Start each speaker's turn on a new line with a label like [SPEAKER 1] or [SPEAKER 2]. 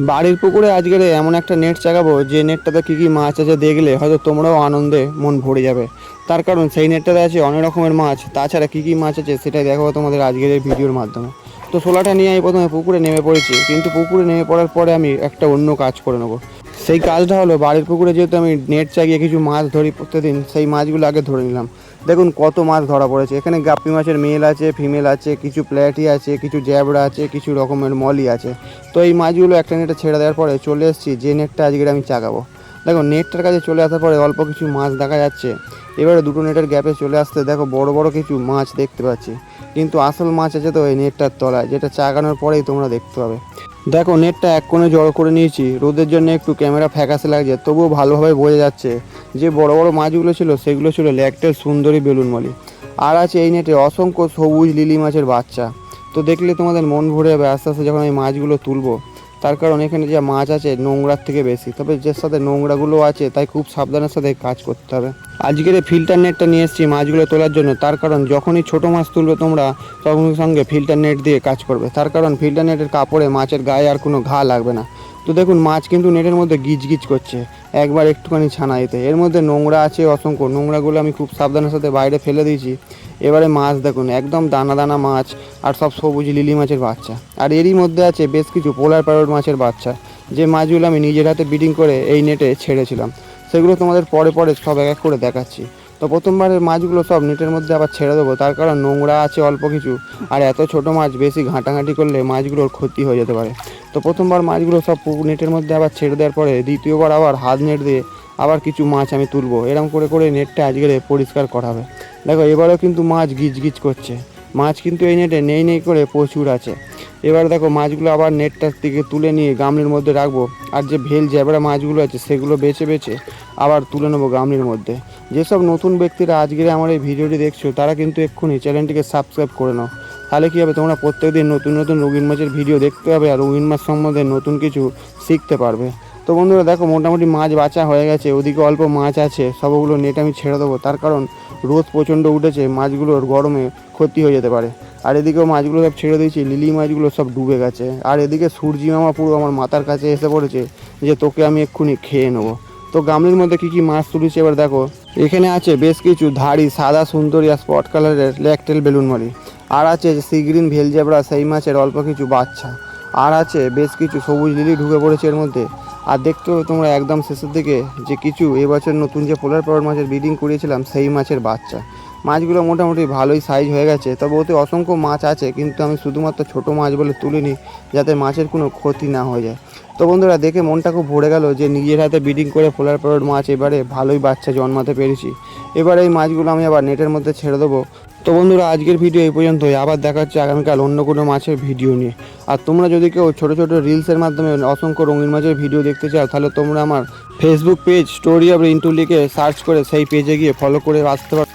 [SPEAKER 1] বাড়ির পুকুরে আজকের এমন একটা নেট চাগাবো যে নেটটাতে কী কী মাছ আছে দেখলে হয়তো তোমরাও আনন্দে মন ভরে যাবে। তার কারণ সেই নেটটাতে আছে অনেক রকমের মাছ, তাছাড়া কী কী মাছ আছে সেটাই দেখাবো তোমাদের আজকের এই ভিডিওর মাধ্যমে। তো শোলাটা নিয়ে আমি প্রথমে পুকুরে নেমে পড়েছি, কিন্তু পুকুরে নেমে পড়ার পরে আমি একটা অন্য কাজ করে নেবো। সেই কাজটা হলো, বাড়ির পুকুরে যেহেতু আমি নেট চাগিয়ে কিছু মাছ ধরি প্রত্যেকদিন, সেই মাছগুলো আগে ধরে নিলাম। দেখুন কত মাছ ধরা পড়েছে এখানে। গাপ্পি মাছের মেল আছে, ফিমেল আছে, কিছু প্ল্যাটি আছে, কিছু জ্যাবড়া আছে, কিছু রকমের মলি আছে। তো এই মাছগুলো একটা নেটে ছেড়ে দেওয়ার পরে চলে এসেছি যে নেটটা আজকে আমি চাগাবো। দেখো নেটটার কাছে চলে আসার পরে অল্প কিছু মাছ দেখা যাচ্ছে। এবারে দুটো নেটের গ্যাপে চলে আসতে দেখো বড় বড় কিছু মাছ দেখতে পাচ্ছি, কিন্তু আসল মাছ আছে তো এই নেটটার তলায়, যেটা চাগানোর পরেই তোমরা দেখতে পাবে। দেখো নেটটা এক কোণে জড়ো করে নিয়েছি, রোদের জন্য একটু ক্যামেরা ফ্যাকাসে লাগছে, তবুও ভালোভাবে বোঝা যাচ্ছে যে বড় বড় মাছগুলো ছিল সেগুলো ছিল ল্যাকটেল সুন্দরী বেলুন মলি। আর আছে এই নেটে অসংখ্য সবুজ লিলি মাছের বাচ্চা। তো দেখলে তোমাদের মন ভরে যাবে আস্তে আস্তে যখন এই মাছগুলো তুলবো। তার কারণ এখানে যা মাছ আছে নোংরার থেকে বেশি, তবে যে সাথে নোংরাগুলো আছে তাই খুব সাবধানের সাথে কাজ করতে হবে। আজকের এই ফিল্টার নেটটা নিয়ে এসেছি মাছগুলো তোলার জন্য, তার কারণ যখনই ছোটো মাছ তুলবে তোমরা সঙ্গে সঙ্গে ফিল্টার নেট দিয়ে কাজ করবে, তার কারণ ফিল্টার নেটের কাপড়ে মাছের গায়ে আর কোনো ঘা লাগবে না। তো দেখুন মাছ কিন্তু নেটের মধ্যে গিজ গিজ করছে একবার একটুখানি ছানা দিতে। এর মধ্যে নোংরা আছে অসংখ্য, নোংরাগুলো আমি খুব সাবধানের সাথে বাইরে ফেলে দিয়েছি। এবারে মাছ দেখুন একদম দানা দানা মাছ, আর সব সবুজ লিলি মাছের বাচ্চা। আর এরই মধ্যে আছে বেশ কিছু পোলার প্যারট মাছের বাচ্চা, যে মাছগুলো আমি নিজের হাতে ব্রিডিং করে এই নেটে ছেড়েছিলাম। সেগুলো তোমাদের পরে পরে সব এক এক করে দেখাচ্ছি। তো প্রথমবারের মাছগুলো সব নেটের মধ্যে আবার ছেড়ে দেবো, তার কারণ নোংরা আছে অল্প কিছু, আর এত ছোটো মাছ বেশি ঘাঁটাঘাঁটি করলে মাছগুলোর ক্ষতি হয়ে যেতে পারে। তো প্রথমবার মাছগুলো সব নেটের মধ্যে আবার ছেড়ে দেওয়ার পরে দ্বিতীয়বার আবার হাত নেট দিয়ে আবার কিছু মাছ আমি তুলবো। এরকম করে করে নেটটা আজকের পরিষ্কার করা হবে। দেখো এবারেও কিন্তু মাছ গিজ গিজ করছে, মাছ কিন্তু এই নেটে নেই নেই করে প্রচুর আছে। এবার দেখো মাছগুলো আবার নেটটার থেকে তুলে নিয়ে গামলির মধ্যে রাখবো, আর যে ভেল জ্যাবড়া মাছগুলো আছে সেগুলো বেছে বেছে আবার তুলে নেবো গামলির মধ্যে। যেসব নতুন ব্যক্তিরা আজকের আমার এই ভিডিওটি দেখছো তারা কিন্তু এক্ষুনি চ্যানেলটিকে সাবস্ক্রাইব করে নাও, তাহলে কী হবে তোমরা প্রত্যেকদিন নতুন নতুন রঙিন মাছের ভিডিও দেখতে পাবে আর রঙিন মাছ সম্বন্ধে নতুন কিছু শিখতে পারবে। তো বন্ধুরা দেখো মোটামুটি মাছ বাছা হয়ে গেছে, ওদিকে অল্প মাছ আছে, সবগুলো নেট আমি ছেড়ে দেবো, তার কারণ রোদ প্রচণ্ড উঠেছে, মাছগুলোর গরমে ক্ষতি হয়ে যেতে পারে। আর এদিকেও মাছগুলো সব ছেড়ে দিয়েছি, লিলি মাছগুলো সব ডুবে গেছে। আর এদিকে সূর্যি মামা পুরো আমার মাথার কাছে এসে পড়েছে যে তোকে আমি এক্ষুনি খেয়ে নেবো। তো গামলির মধ্যে কী কী মাছ তুলেছি এবার দেখো। এখানে আছে বেশ কিছু ধাড়ি সাদা সুন্দরী আর স্পট কালারের ল্যাকটেল বেলুন মালি, আর আছে সি গ্রিন ভেল জ্যাবড়া সেই মাছের অল্প কিছু বাচ্চা, আর আছে বেশ কিছু সবুজ লিলি ঢুকে পড়েছে এর মধ্যে। আর দেখতে হবে তোমরা একদম শেষের দিকে যে কিছু এবছর নতুন যে পোলার প্যারট মাছের ব্রিডিং করিয়েছিলাম সেই মাছের বাচ্চা। মাছগুলো মোটামুটি ভালোই সাইজ হয়ে গেছে, তবে ওতে অসংখ্য মাছ আছে, কিন্তু আমি শুধুমাত্র ছোটো মাছ বলে তুলিনি যাতে মাছের কোনো ক্ষতি না হয়ে যায়। তো বন্ধুরা দেখে মনটা খুব ভরে গেল যে নিজের হাতে ব্রিডিং করে পোলার প্যারট মাছ এবারে ভালোই বাচ্চা জন্মাতে পেরেছি। এবার এই মাছগুলো আমি আবার নেটের মধ্যে ছেড়ে দেবো। তো বন্ধুরা আজকের ভিডিও এই পর্যন্তই, আবার দেখা হচ্ছে আগামীকাল অন্য কোনো মাছের ভিডিও নিয়ে। আর তোমরা যদি কেউ ছোটো ছোটো রিলসের মাধ্যমে অসংখ্য রঙিন মাছের ভিডিও দেখতে চাও, তাহলে তোমরা আমার Facebook page story of Rintu লিখে সার্চ করে সেই পেজে গিয়ে ফলো করে আসতে পারো।